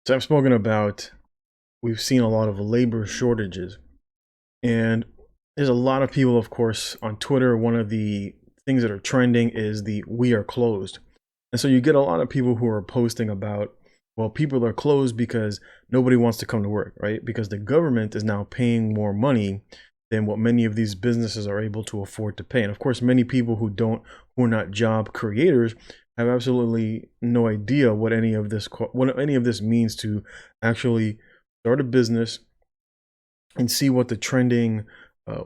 So I've spoken about we've seen a lot of labor shortages, and there's a lot of people, of course, on Twitter. One of the things that are trending is the "we are closed," and so you get a lot of people who are posting about, well, people are closed because nobody wants to come to work, right? Because the government is now paying more money than what many of these businesses are able to afford to pay. And of course, many people who are not job creators have absolutely no idea what any of this means to actually start a business and see what the trending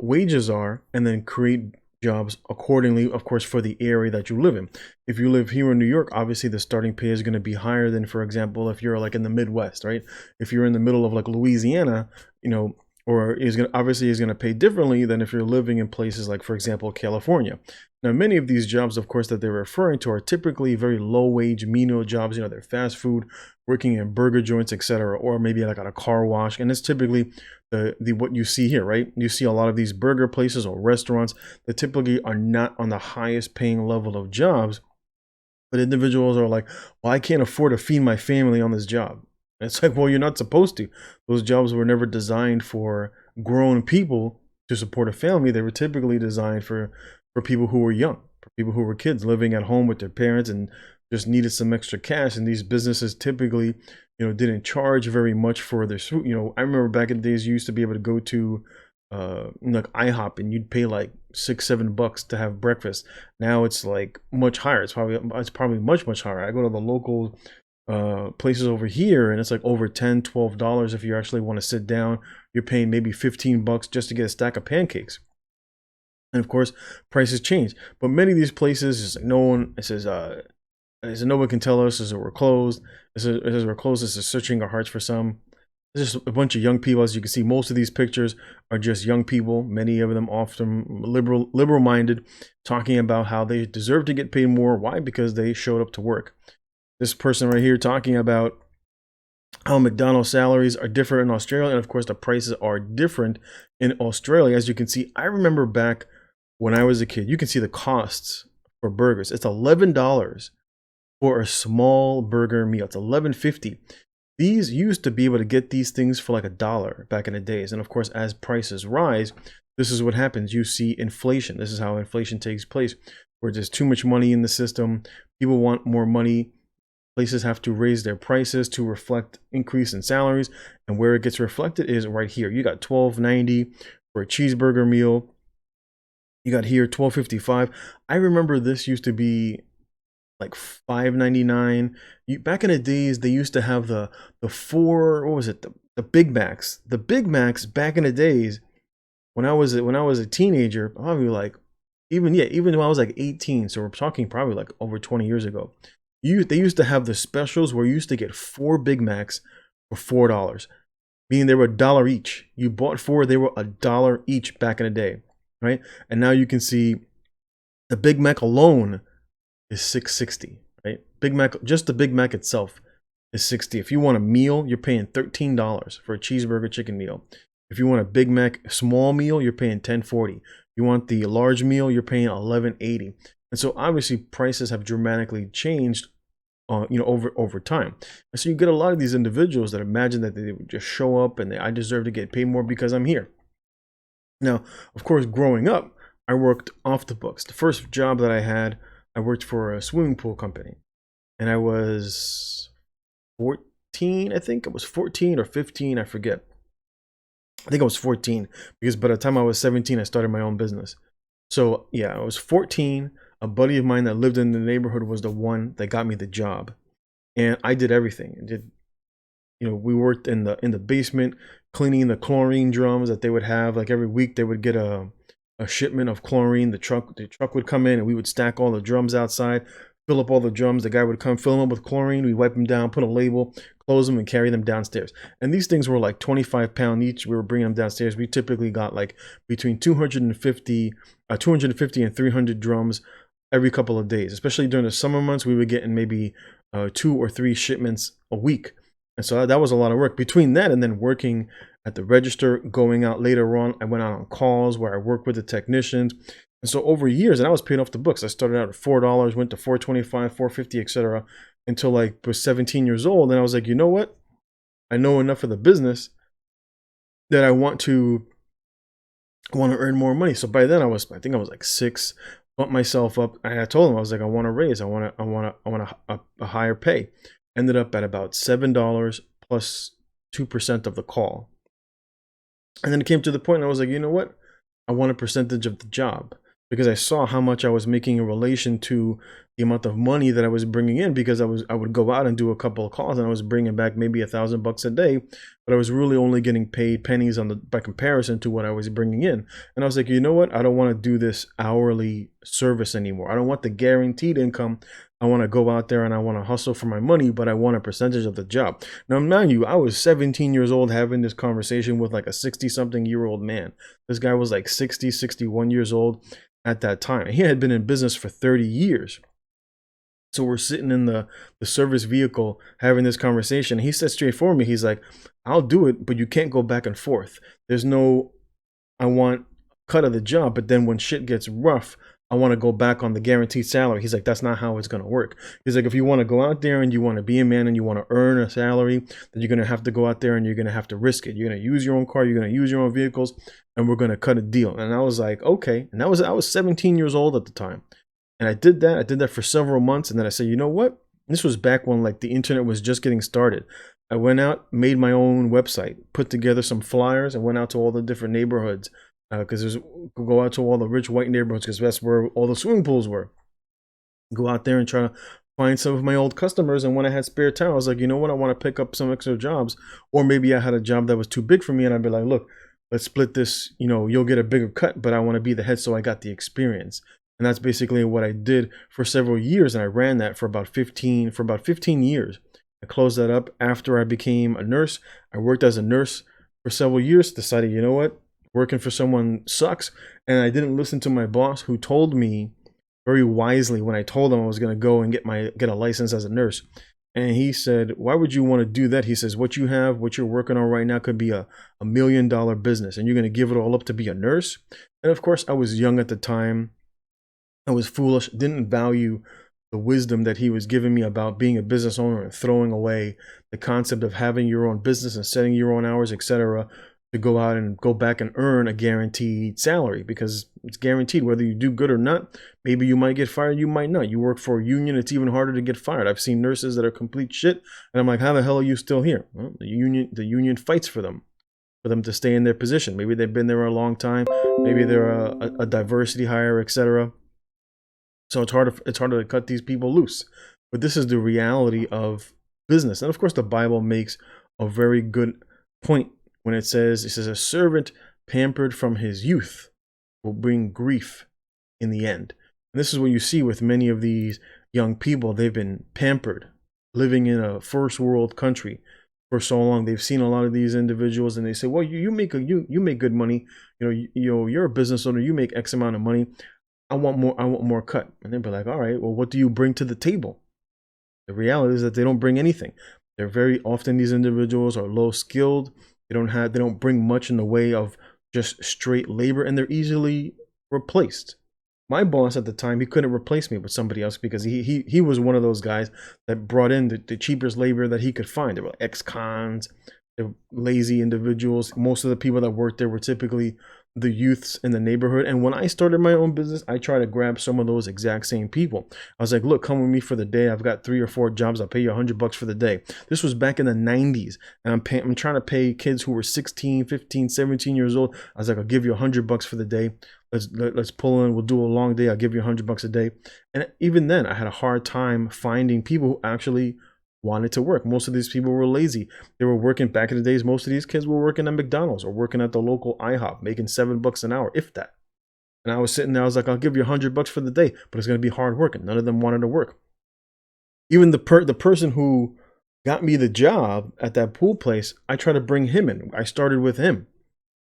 wages are, and then create jobs accordingly, of course, for the area that you live in. If you live here in New York, obviously the starting pay is going to be higher than, for example, if you're like in the Midwest, right? If you're in the middle of like Louisiana, or is going to pay differently than if you're living in places like, for example, California. Now, many of these jobs, of course, that they're referring to are typically very low wage, menial jobs. They're fast food, working in burger joints, etc., or maybe like at a car wash. And it's typically the what you see here, right? You see a lot of these burger places or restaurants that typically are not on the highest paying level of jobs, but individuals are like, well, I can't afford to feed my family on this job. And it's like, well, you're not supposed to. Those jobs were never designed for grown people to support a family. They were typically designed for people who were young, for people who were kids living at home with their parents and just needed some extra cash. And these businesses typically, didn't charge very much for their food. I remember back in the days, you used to be able to go to like IHOP, and you'd pay like $6-7 to have breakfast. Now it's like much higher. It's probably much higher. I go to the local places over here, and it's like over $10-12 if you actually want to sit down. You're paying maybe $15 just to get a stack of pancakes. And of course, prices change. But many of these places, it's like no one. It says no one can tell us. It says we're closed. It says we're closed. This is searching our hearts for some. There's just a bunch of young people. As you can see, most of these pictures are just young people. Many of them often liberal minded, talking about how they deserve to get paid more. Why? Because they showed up to work. This person right here talking about how McDonald's salaries are different in Australia, and of course the prices are different in Australia. As you can see, I remember back when I was a kid, you can see the costs for burgers. It's $11 for a small burger meal. It's $11.50. These used to be able to get these things for like $1 back in the days. And of course, as prices rise, this is what happens. You see inflation. This is how inflation takes place, where there's too much money in the system. People want more money. Places have to raise their prices to reflect increase in salaries. And where it gets reflected is right here. You got $12.90 for a cheeseburger meal. You got here $12.55. I remember this used to be like $5.99. Back in the days, they used to have the four, what was it, the Big Macs. The Big Macs back in the days when I was a teenager, probably like even when I was like 18. So we're talking probably like over 20 years ago. They used to have the specials where you used to get 4 Big Macs for $4, meaning they were $1 each. You bought 4, they were $1 each back in the day, right? And now you can see the Big Mac alone is $6.60, right? Big Mac, just the Big Mac itself is $6.60. If you want a meal, you're paying $13 for a cheeseburger chicken meal. If you want a Big Mac small meal, you're paying $10.40. You want the large meal, you're paying $11.80. And so obviously prices have dramatically changed over time. And so you get a lot of these individuals that imagine that they would just show up and I deserve to get paid more because I'm here. Now, of course, growing up, I worked off the books. The first job that I worked for a swimming pool company, and I was 14. I think I was 14 or 15. I forget. I think I was 14 because by the time I was 17, I started my own business. So yeah, I was 14. A buddy of mine that lived in the neighborhood was the one that got me the job, and I did everything. We worked in the basement, cleaning the chlorine drums that they would have. Like every week, they would get a shipment of chlorine. The truck would come in, and we would stack all the drums outside, fill up all the drums. The guy would come, fill them up with chlorine. We wipe them down, put a label, close them, and carry them downstairs. And these things were like 25 pounds each. We were bringing them downstairs. We typically got like between 250 and 300 drums every couple of days. Especially during the summer months, we would get in maybe 2 or 3 shipments a week. And so that was a lot of work. Between that and then working at the register, going out later on, I went out on calls where I worked with the technicians. And so over years, and I was paid off the books. I started out at $4, went to $4.25, $4.50, etc., until like I was 17 years old. And I was like, you know what? I know enough of the business that I want to earn more money. So by then I think I was like 6, bumped myself up. I told him, I was like, I want a raise. I want a higher pay. Ended up at about $7 plus 2% of the call. And then it came to the point and I was like, you know what? I want a percentage of the job, because I saw how much I was making in relation to the amount of money that I was bringing in, because I would go out and do a couple of calls and I was bringing back maybe $1,000 a day, but I was really only getting paid pennies by comparison to what I was bringing in. And I was like, you know what? I don't want to do this hourly service anymore. I don't want the guaranteed income. I want to go out there and I want to hustle for my money, but I want a percentage of the job. Now, mind you, I was 17 years old having this conversation with like a 60-something-year-old man. This guy was like 60, 61 years old at that time. He had been in business for 30 years. So we're sitting in the service vehicle having this conversation. He said straight for me, he's like, I'll do it, but you can't go back and forth. There's no, I want cut of the job, but then when shit gets rough, I want to go back on the guaranteed salary. He's like, that's not how it's going to work. He's like, if you want to go out there and you want to be a man and you want to earn a salary, then you're going to have to go out there and you're going to have to risk it. You're going to use your own car. You're going to use your own vehicles, and we're going to cut a deal. And I was like, okay. And I was 17 years old at the time. And I did that. I did that for several months. And then I said, you know what? This was back when like the internet was just getting started. I went out, made my own website, put together some flyers, and went out to all the different neighborhoods. Because go out to all the rich white neighborhoods, because that's where all the swimming pools were. Go out there and try to find some of my old customers. And when I had spare time, I was like, you know what? I want to pick up some extra jobs. Or maybe I had a job that was too big for me, and I'd be like, look, let's split this. You know, you'll get a bigger cut, but I want to be the head, so I got the experience. And that's basically what I did for several years. And I ran that for about 15 years. I closed that up after I became a nurse. I worked as a nurse for several years, decided, you know what? Working for someone sucks. And I didn't listen to my boss, who told me very wisely when I told him I was going to go and get a license as a nurse. And he said, why would you want to do that? He says, what you're working on right now could be a $1 million business, and you're going to give it all up to be a nurse. And of course, I was young at the time. I was foolish, didn't value the wisdom that he was giving me about being a business owner and throwing away the concept of having your own business and setting your own hours, etc., to go out and go back and earn a guaranteed salary, because it's guaranteed whether you do good or not. Maybe you might get fired, you might not. You work for a union, it's even harder to get fired. I've seen nurses that are complete shit, and I'm like, how the hell are you still here? Well, the union fights for them to stay in their position. Maybe they've been there a long time. Maybe they're a diversity hire, etc. So it's harder to cut these people loose. But this is the reality of business. And of course, the Bible makes a very good point when it says, a servant pampered from his youth will bring grief in the end. And this is what you see with many of these young people. They've been pampered, living in a first world country for so long. They've seen a lot of these individuals and they say, well, you make good money. You're a business owner. You make X amount of money. I want more cut. And they'll be like, all right, well, what do you bring to the table? The reality is that they don't bring anything. They're very often, these individuals are low skilled. They don't bring much in the way of just straight labor, and they're easily replaced. My boss at the time, he couldn't replace me with somebody else because he was one of those guys that brought in the cheapest labor that he could find. They were ex-cons, they're lazy individuals. Most of the people that worked there were typically the youths in the neighborhood. And when I started my own business, I tried to grab some of those exact same people. I was like, look, come with me for the day. I've got 3 or 4 jobs. I'll pay you $100 for the day. This was back in the 90s. And I'm trying to pay kids who were 16, 15, 17 years old. I was like, I'll give you $100 for the day. Let's pull in. We'll do a long day. I'll give you $100 a day. And even then, I had a hard time finding people who actually wanted to work. Most of these people were lazy. They were working back in the days. Most of these kids were working at McDonald's or working at the local IHOP, making $7 an hour, if that. And I was sitting there, I was like, I'll give you $100 for the day, but it's going to be hard work. And none of them wanted to work. Even the person who got me the job at that pool place, I tried to bring him in. I started with him.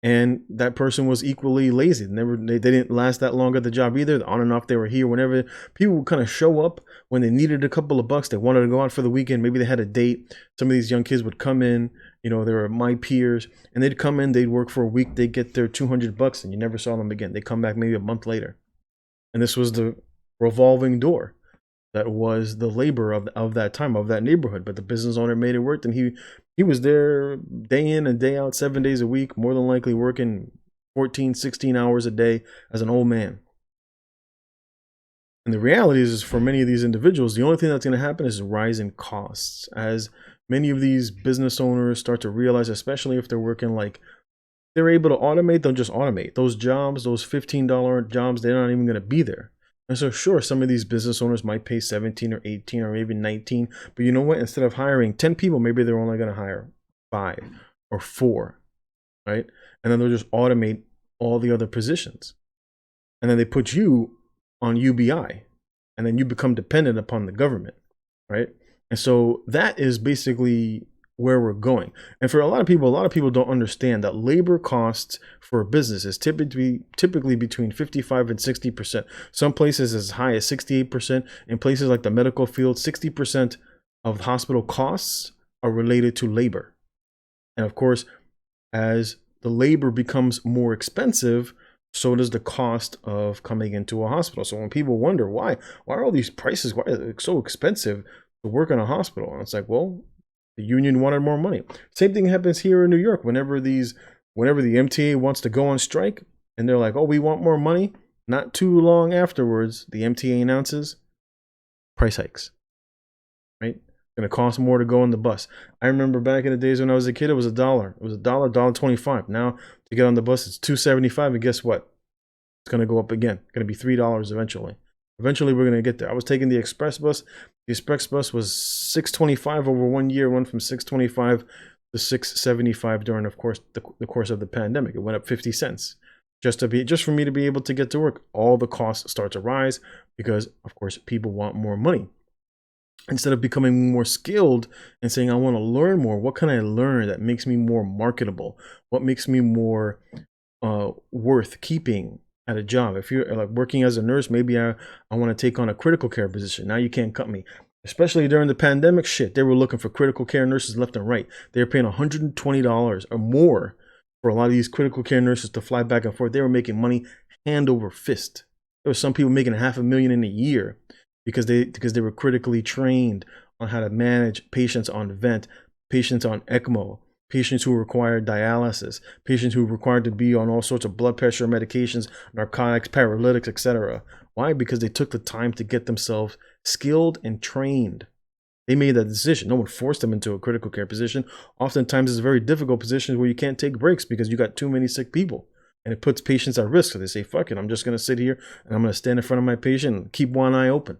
And that person was equally lazy. They didn't last that long at the job either. On and off, they were here whenever. People would kind of show up when they needed a couple of bucks. They wanted to go out for the weekend. Maybe they had a date. Some of these young kids would come in. They were my peers, and they'd come in. They'd work for a week. They'd get their $200, and you never saw them again. They come back maybe a month later, and this was the revolving door that was the labor of that time, of that neighborhood. But the business owner made it work, and he was there day in and day out, 7 days a week, more than likely working 14, 16 hours a day as an old man. And the reality is for many of these individuals, the only thing that's going to happen is a rise in costs. As many of these business owners start to realize, especially if they're working like they're able to automate, they'll just automate those jobs, those $15 jobs. They're not even going to be there. And so sure, some of these business owners might pay 17 or 18 or maybe 19, but you know what? Instead of hiring 10 people, maybe they're only going to hire 5 or 4, right? And then they'll just automate all the other positions. And then they put you on UBI, and then you become dependent upon the government, right? And so that is basically where we're going. And for a lot of people don't understand that labor costs for a business is typically between 55 and 60%. Some places as high as 68%. In places like the medical field, 60% of hospital costs are related to labor. And of course, as the labor becomes more expensive, so does the cost of coming into a hospital. So when people wonder why are all these prices, why is it so expensive to work in a hospital? And it's like, well, the union wanted more money. Same thing happens here in New York. Whenever the MTA wants to go on strike and they're like, oh, we want more money. Not too long afterwards, the MTA announces price hikes, right? Going to cost more to go on the bus. I remember back in the days when I was a kid, it was $1. It was $1.25. Now to get on the bus, it's $2.75. And guess what? It's going to go up again. It's going to be $3 eventually. Eventually, we're going to get there. I was taking the express bus. The express bus was $6.25 over 1 year. Went from $6.25 to $6.75 during, of course, the course of the pandemic. It went up 50 cents just for me to be able to get to work. All the costs start to rise because, of course, people want more money. Instead of becoming more skilled and saying, I want to learn more, what can I learn that makes me more marketable? What makes me more worth keeping at a job? If you're like working as a nurse, maybe I want to take on a critical care position. Now you can't cut me. Especially during the pandemic, shit, they were looking for critical care nurses left and right. They were paying $120 or more for a lot of these critical care nurses to fly back and forth. They were making money hand over fist. There were some people making $500,000 in a year because they were critically trained on how to manage patients on vent, patients on ECMO, patients who required dialysis, patients who required to be on all sorts of blood pressure medications, narcotics, paralytics, etc. Why? Because they took the time to get themselves skilled and trained. They made that decision. No one forced them into a critical care position. Oftentimes, it's a very difficult position where you can't take breaks because you got too many sick people. And it puts patients at risk. So they say, fuck it, I'm just going to sit here and I'm going to stand in front of my patient and keep one eye open.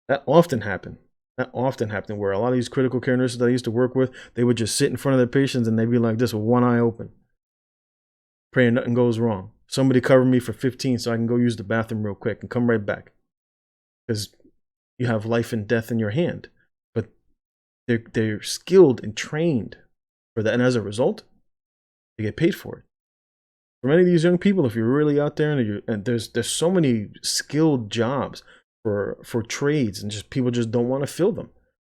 That often happened. Where a lot of these critical care nurses that I used to work with, they would just sit in front of their patients and they'd be like this with one eye open, praying nothing goes wrong. Somebody cover me for 15 so I can go use the bathroom real quick and come right back. Because you have life and death in your hand. But they're skilled and trained for that. And as a result, they get paid for it. For many of these young people, if you're really out there and there's so many skilled jobs for trades, and just people just don't want to fill them.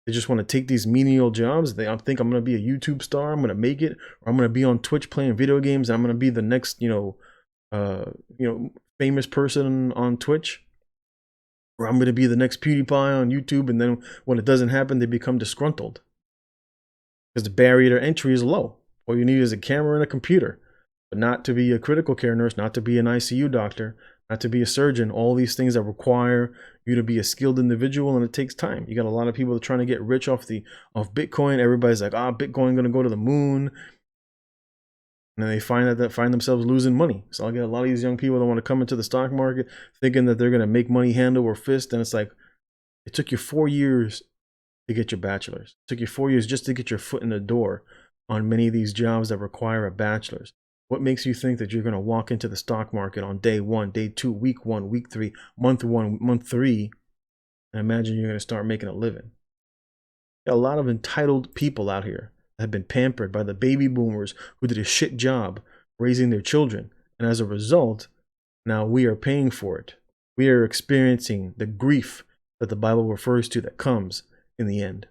They just want to take these menial jobs. They think I'm going to be a YouTube star. I'm going to make it, or I'm going to be on Twitch playing video games. And I'm going to be the next, famous person on Twitch, or I'm going to be the next PewDiePie on YouTube. And then when it doesn't happen, they become disgruntled because the barrier to entry is low. All you need is a camera and a computer, but not to be a critical care nurse, not to be an ICU doctor, not to be a surgeon. All these things that require you to be a skilled individual, and it takes time. You got a lot of people trying to get rich off Bitcoin. Everybody's like, Bitcoin going to go to the moon, and then they find themselves losing money. So I get a lot of these young people that want to come into the stock market thinking that they're going to make money hand over fist, and it's like, it took you 4 years to get your bachelor's. It took you 4 years just to get your foot in the door on many of these jobs that require a bachelor's. What makes you think that you're going to walk into the stock market on day 1, day 2, week 1, week 3, month 1, month 3, and imagine you're going to start making a living? Got a lot of entitled people out here that have been pampered by the baby boomers who did a shit job raising their children. And as a result, now we are paying for it. We are experiencing the grief that the Bible refers to that comes in the end.